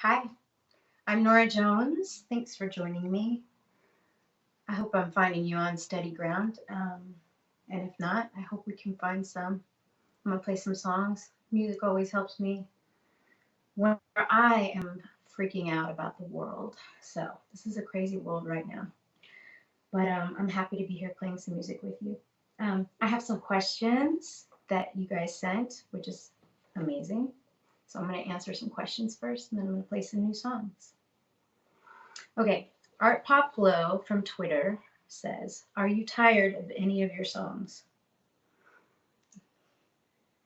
Hi, I'm Norah Jones. Thanks for joining me. I hope I'm finding you on steady ground. And if not, I hope we can find some. I'm going to play some songs. Music always helps me when I am freaking out about the world. So, this is a crazy world right now. But I'm happy to be here playing some music with you. I have some questions that you guys sent, which is amazing. So, I'm going to answer some questions first, and then I'm going to play some new songs. Okay, Art Pop Flow from Twitter says, "Are you tired of any of your songs?"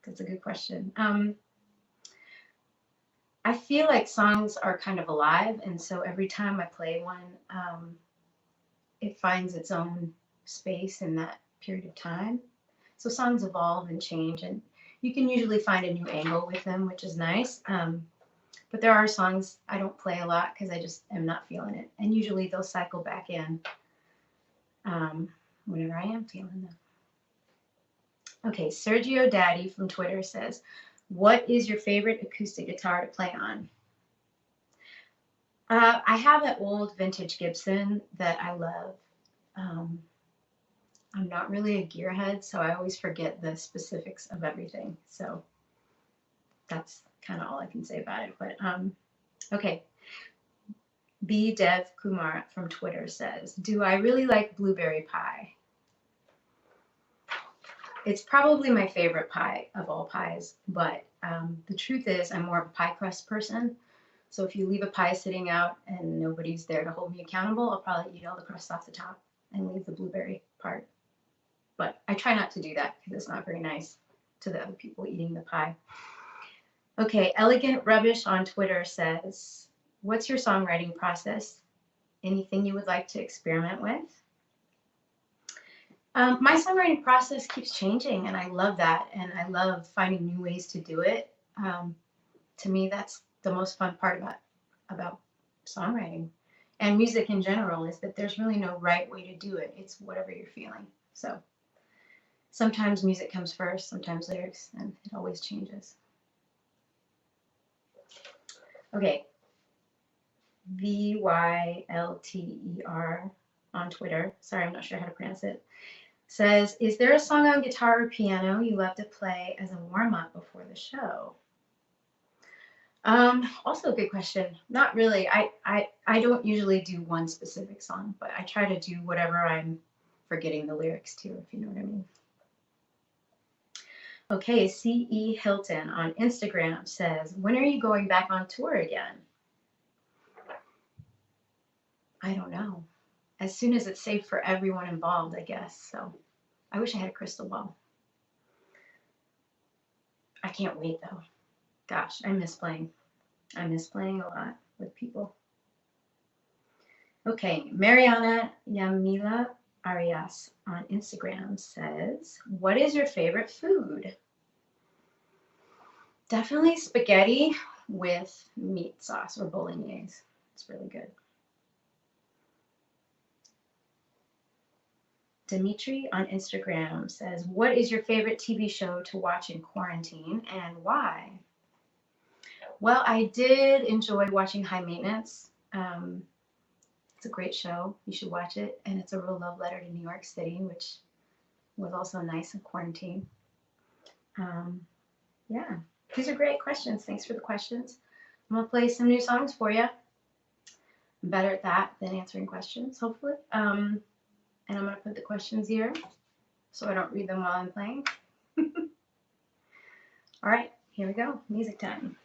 That's a good question. I feel like songs are kind of alive, and so every time I play one, it finds its own space in that period of time. So songs evolve and change, and you can usually find a new angle with them, which is nice. But there are songs I don't play a lot because I just am not feeling it, and usually they'll cycle back in whenever I am feeling them. Okay, Sergio Daddy from Twitter says, "What is your favorite acoustic guitar to play on?" I have an old vintage Gibson that I love. I'm not really a gearhead, so I always forget the specifics of everything. So that's kind of all I can say about it. But okay, B Dev Kumar from Twitter says, "Do I really like blueberry pie?" It's probably my favorite pie of all pies, but the truth is I'm more of a pie crust person. So if you leave a pie sitting out and nobody's there to hold me accountable, I'll probably eat all the crust off the top and leave the blueberry part. But I try not to do that because it's not very nice to the other people eating the pie. Okay, Elegant Rubbish on Twitter says, "What's your songwriting process? Anything you would like to experiment with?" My songwriting process keeps changing, and I love that, and I love finding new ways to do it. To me, that's the most fun part about songwriting and music in general, is that there's really no right way to do it. It's whatever you're feeling. So sometimes music comes first, sometimes lyrics, and it always changes. Okay, VYLTER on Twitter, sorry, I'm not sure how to pronounce it, says, "Is there a song on guitar or piano you love to play as a warm-up before the show?" Also a good question. Not really. I don't usually do one specific song, but I try to do whatever I'm forgetting the lyrics to, if you know what I mean. Okay, C.E. Hilton on Instagram says, "When are you going back on tour again?" I don't know. As soon as it's safe for everyone involved, I guess. So I wish I had a crystal ball. I can't wait though. Gosh, I miss playing. I miss playing a lot with people. Okay, Mariana Yamila Arias on Instagram says, "What is your favorite food?" Definitely spaghetti with meat sauce or bolognese. It's really good. Dimitri on Instagram says, "What is your favorite TV show to watch in quarantine and why?" Well, I did enjoy watching High Maintenance. It's a great show. You should watch it. And it's a real love letter to New York City, which was also nice in quarantine. Yeah, these are great questions. Thanks for the questions. I'm going to play some new songs for you. I'm better at that than answering questions, hopefully. And I'm going to put the questions here so I don't read them while I'm playing. All right, here we go. Music time.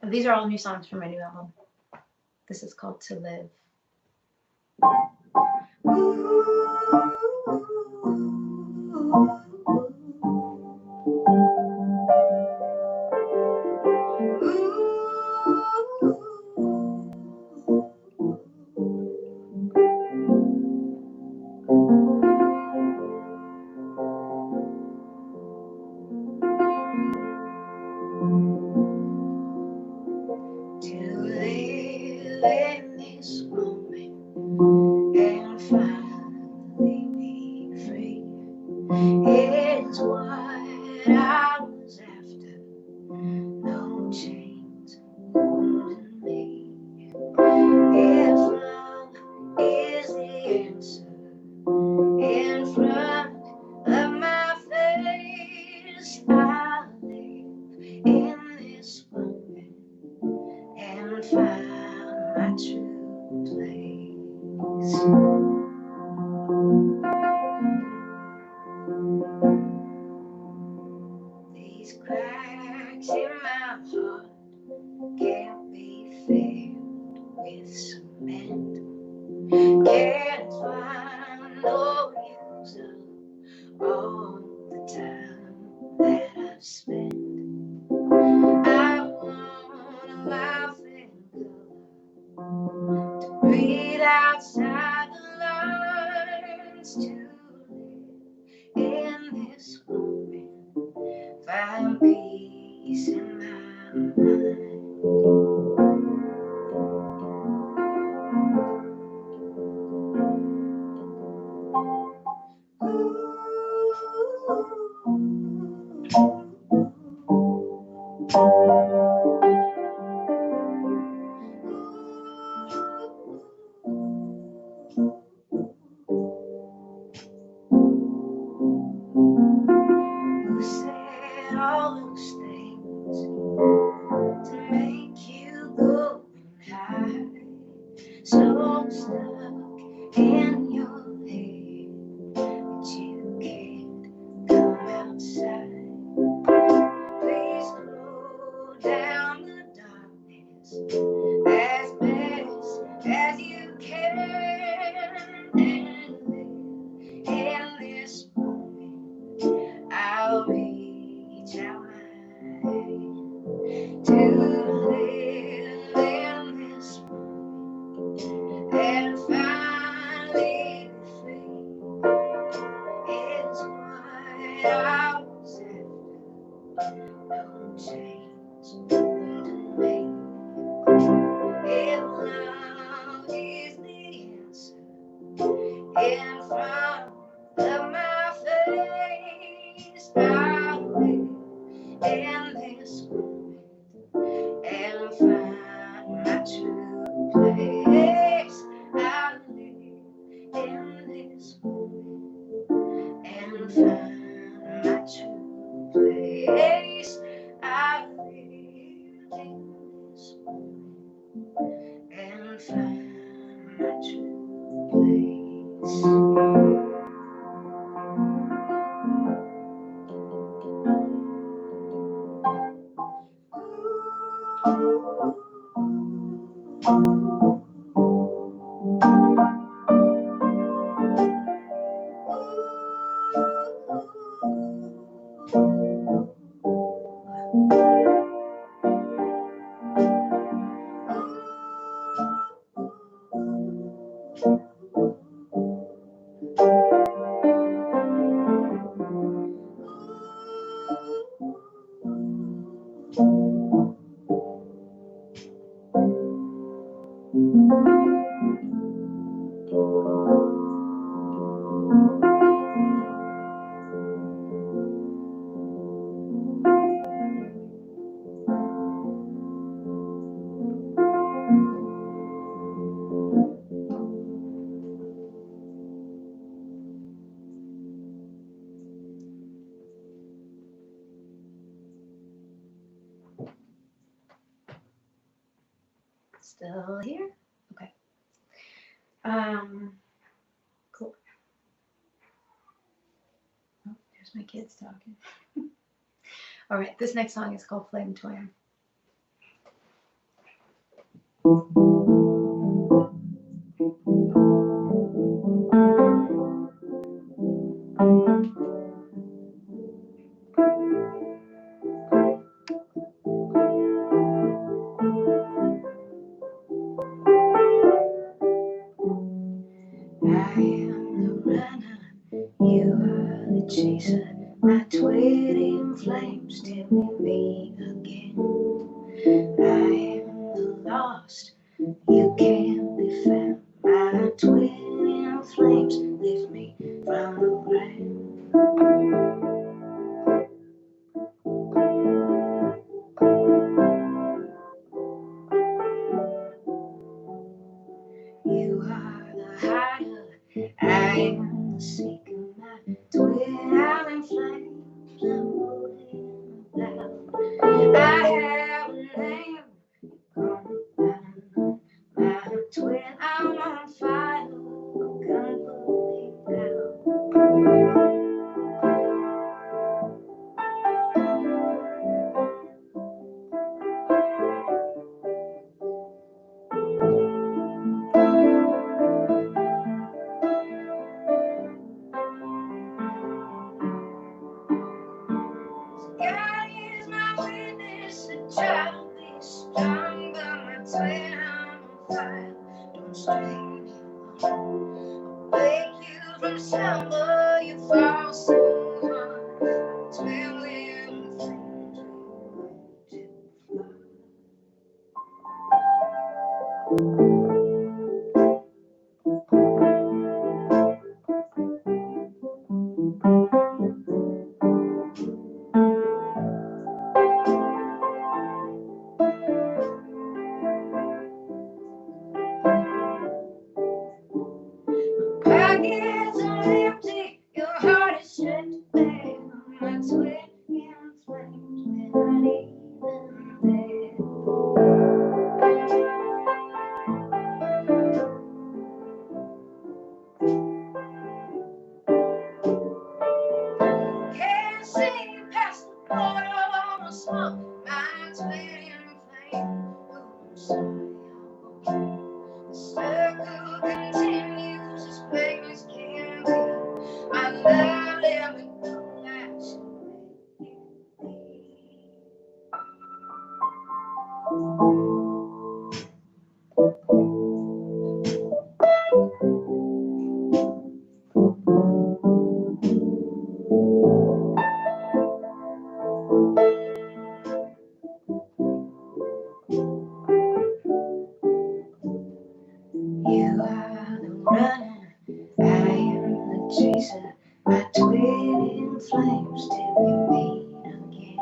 These are all new songs from my new album. This is called "To Live." To live in this moment and finally be free. these cracks in my heart can't be filled with cement. Can't find no use of all the time that I've spent. I wanna laugh and color, to breathe outside the lines, to live in this moment, find peace in my mind. Who said all those things to make you go and hide? So stuck in your head that you can't come outside. Please slow down the darkness as best as you can, and live in this moment. I'll reach out my hand to live in this moment and finally be free. It's what I was after. No chains holding me. If love is the answer in front of my face, I'll live in this moment and find my true place. I'll live in this moment and find my true place. I'll live in this moment and find my true place. Still here? Okay. Cool. Oh, there's my kids talking. All right, this next song is called Flame Twin. I am the runner, you are the chaser. My twin flames till we meet again. I am the lost, you can't be found. My twin flames lift me from the ground. You are the hider, I am the seeker. My twin flames are moving about. I have a name, call me by my witness a child be strong, but my twin on fire. Don't string me along. Wake you from slumber, you fall so hard. Twin with flames, we way too far. Pockets are empty, your heart is stripped bare. My twin in flames, we're not even there. Can't see past the portal on the smoke. My twin in flames, oh, I'm sorry, the circle continues as plain as can be. My love, let me go, I should let it be. You are the runner, I am the chaser. My twin in flames till we meet again.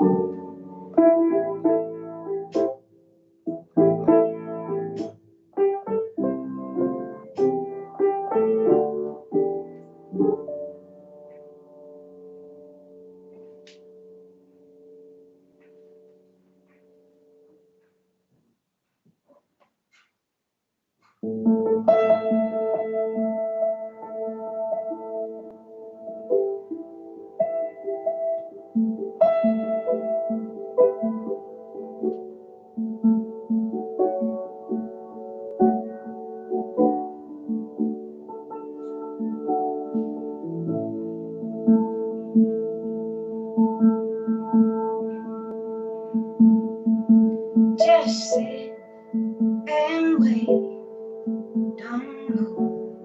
Just sit and wait, don't move,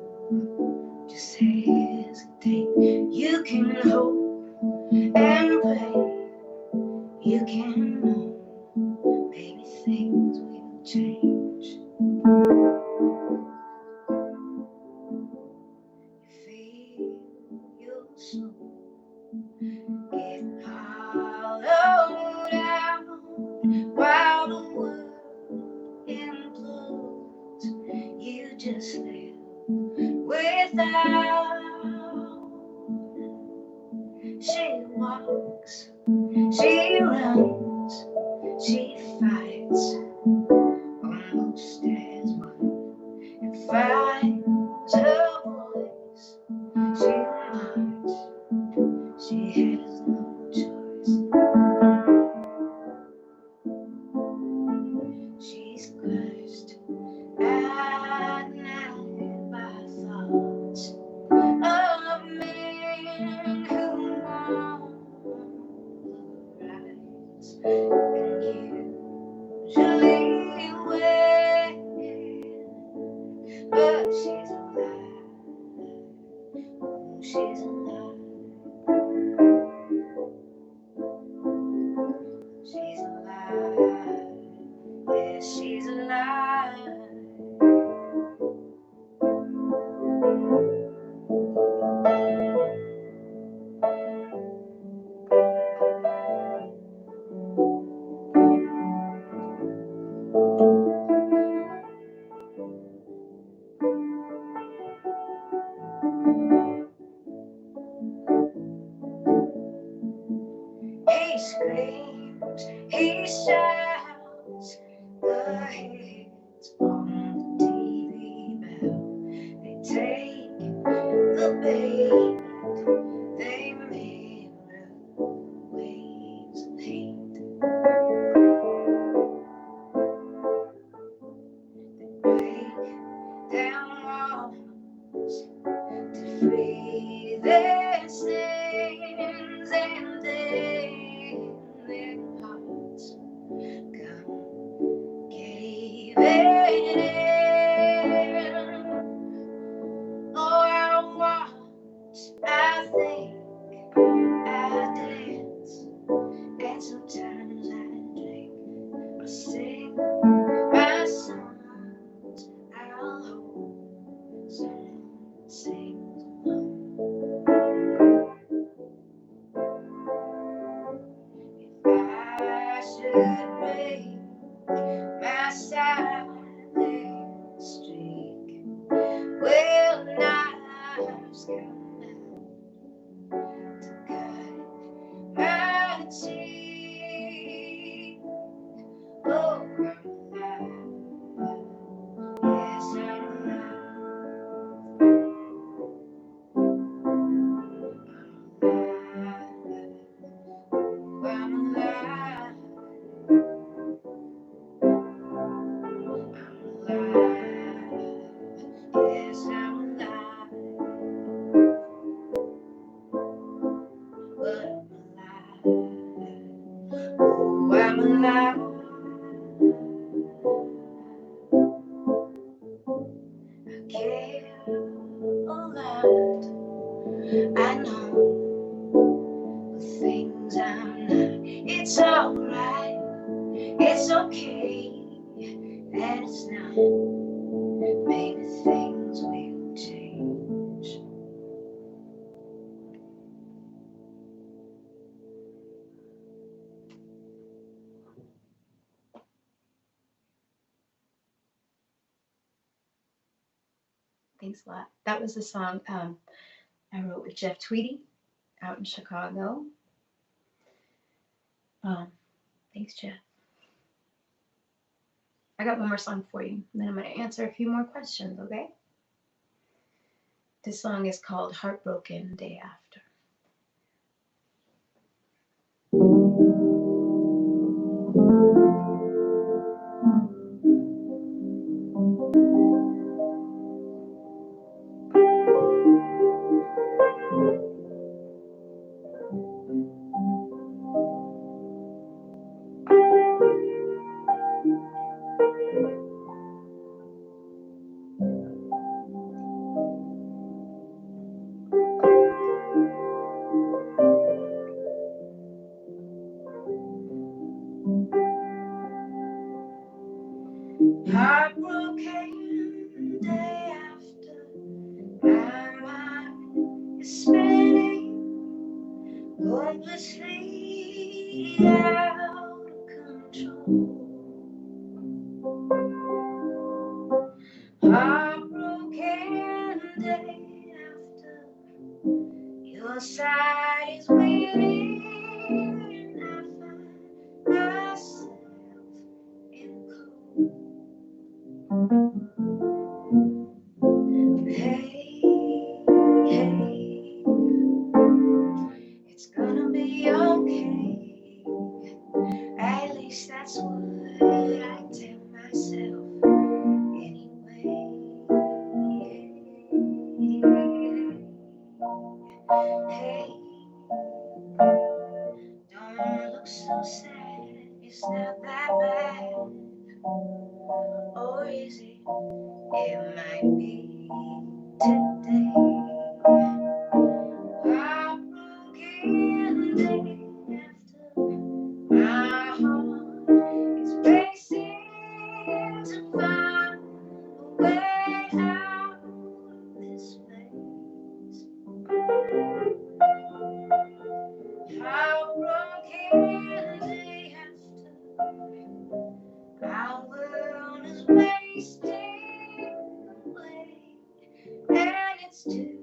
just hesitate. You can hope and pray, you can moan, maybe things will change. You feel your soul get hollowed out while the world implodes. You just live without. She walks, she runs, she fights, almost as one, and finds her voice. She marches, she has no choice. She's crushed at night by thoughts of men who rise and usually win, but she's alive. Oh, she's alive. She's alive. Yes, she's alive. He screams, he shouts, the hits on the TV bell. They take the bait, they mirror waves of hate. They break down walls to free their sins, and then their hearts break my silent streak. Well, knives come out to cut my teeth. Oh, I'm alive. Yes, I'm alive. I'm alive. Yes, I'm alive. But I'm alive. Oh, I'm alive. I care a lot. I know the things I'm not. It's alright. It's okay. And it's not. Maybe things will change. Thanks a lot. That was a song I wrote with Jeff Tweedy out in Chicago. Thanks, Jeff. I got one more song for you, and then I'm going to answer a few more questions, okay? This song is called Heartbroken, Day After. Heartbroken day after, my mind is spinning, hopelessly out of control. Heartbroken day after, your side is winning, and I find myself in cold. Hey, hey, it's gonna be okay. At least that's what I tell myself anyway. Hey, don't look so sad. It's not that bad. Or is it? It might be today. Heartbroken day after, my heart is racing to find a way out of this place. Heartbroken day after, our world is wasting away, and it's too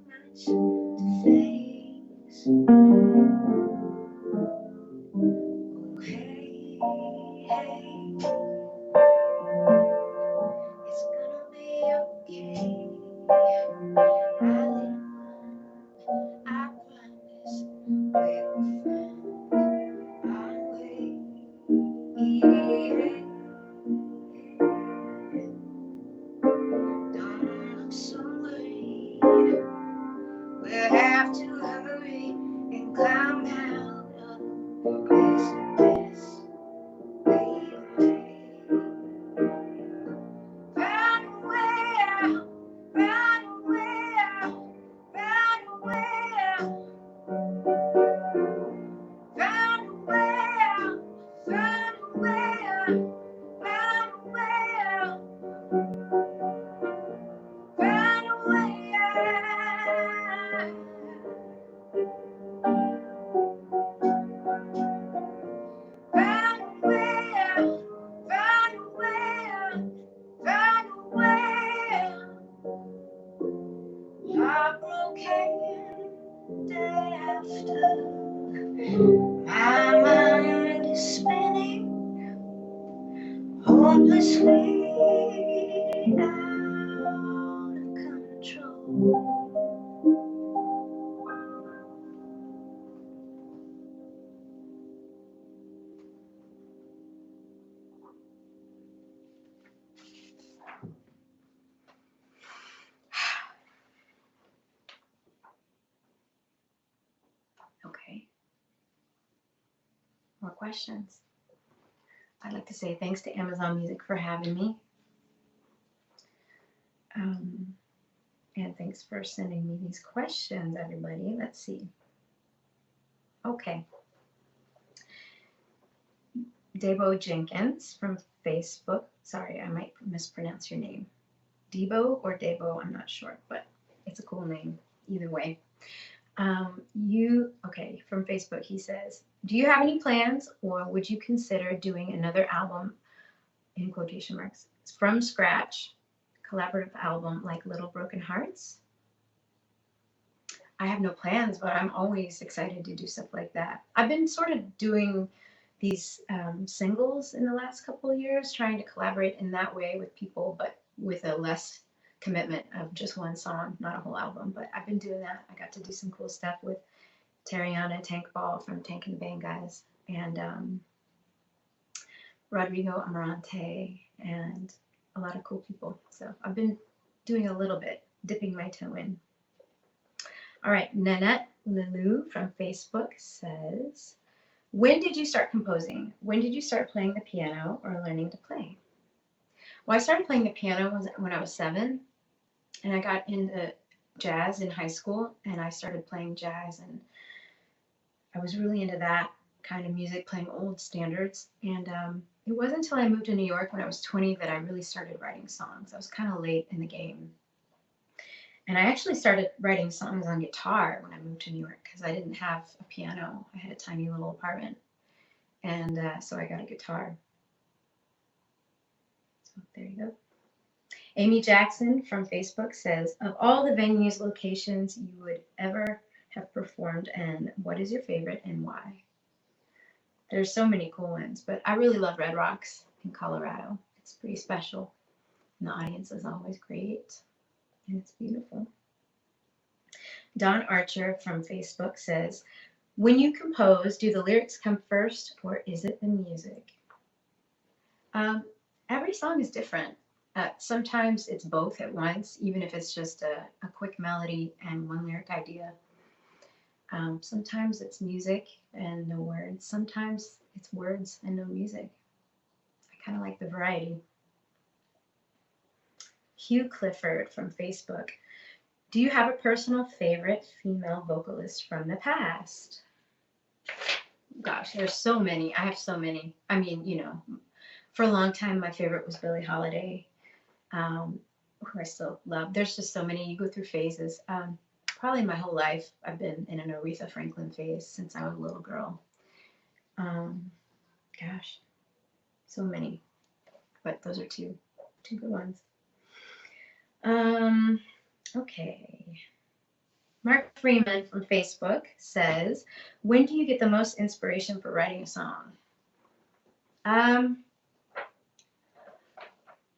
much to face. Oh, hey, hey, it's gonna be okay. I promise we'll find our way. is way out of control. Okay. More questions? I'd like to say thanks to Amazon Music for having me. And thanks for sending me these questions, everybody. Let's see. Okay. Debo Jenkins from Facebook. Sorry, I might mispronounce your name. Debo or Debo, I'm not sure, but it's a cool name either way. Okay, from Facebook, he says, do you have any plans or would you consider doing another album, in quotation marks, from scratch, collaborative album like Little Broken Hearts? I have no plans, but I'm always excited to do stuff like that. I've been sort of doing these singles in the last couple of years, trying to collaborate in that way with people, but with a less commitment of just one song, not a whole album. But I've been doing that. I got to do some cool stuff with Tariana Tankball from Tank and Bang Guys and Rodrigo Amarante and a lot of cool people. So I've been doing a little bit, dipping my toe in. All right, Nanette Lilou from Facebook says, when did you start composing? When did you start playing the piano or learning to play? Well, I started playing the piano when I was 7, and I got into jazz in high school, and I started playing jazz, and I was really into that kind of music, playing old standards. And it wasn't until I moved to New York when I was 20 that I really started writing songs. I was kind of late in the game. And I actually started writing songs on guitar when I moved to New York because I didn't have a piano. I had a tiny little apartment. And so I got a guitar. So there you go. Amy Jackson from Facebook says, of all the venues, locations you would ever have performed in, what is your favorite and why? There's so many cool ones, but I really love Red Rocks in Colorado. It's pretty special. And the audience is always great. And it's beautiful. Don Archer from Facebook says, when you compose, do the lyrics come first or is it the music? Every song is different. Sometimes it's both at once, even if it's just a quick melody and one lyric idea. Sometimes it's music and no words. Sometimes it's words and no music. I kind of like the variety. Hugh Clifford from Facebook. Do you have a personal favorite female vocalist from the past? Gosh, there's so many. I have so many. I mean, for a long time, my favorite was Billie Holiday, who I still love. There's just so many. You go through phases. Probably my whole life, I've been in an Aretha Franklin phase since I was a little girl. Gosh, so many. But those are two good ones. Okay. Mark Freeman from Facebook says, when do you get the most inspiration for writing a song?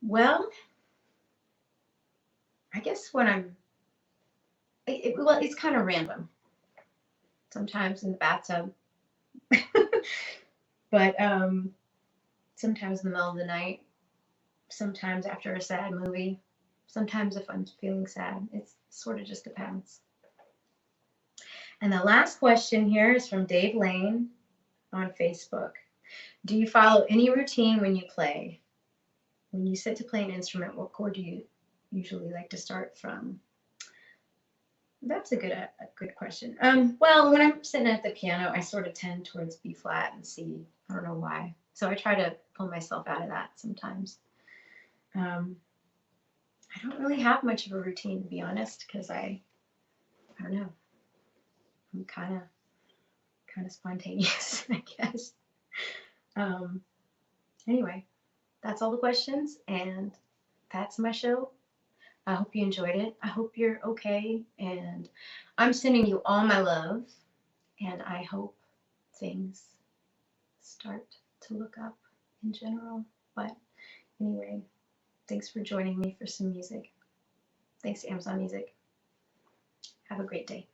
Well, I guess when it's kind of random. Sometimes in the bathtub, but sometimes in the middle of the night, sometimes after a sad movie, sometimes if I'm feeling sad. It sort of just depends. And the last question here is from Dave Lane on Facebook. Do you follow any routine when you play? When you sit to play an instrument, what chord do you usually like to start from? That's a good question. Well, when I'm sitting at the piano, I sort of tend towards B flat and C. I don't know why. So I try to pull myself out of that sometimes. I don't really have much of a routine, to be honest, because I don't know. I'm kind of spontaneous, I guess. Anyway, that's all the questions, and that's my show. I hope you enjoyed it. I hope you're okay, and I'm sending you all my love, and I hope things start to look up in general. But Anyway, thanks for joining me for some music. Thanks, Amazon Music. Have a great day.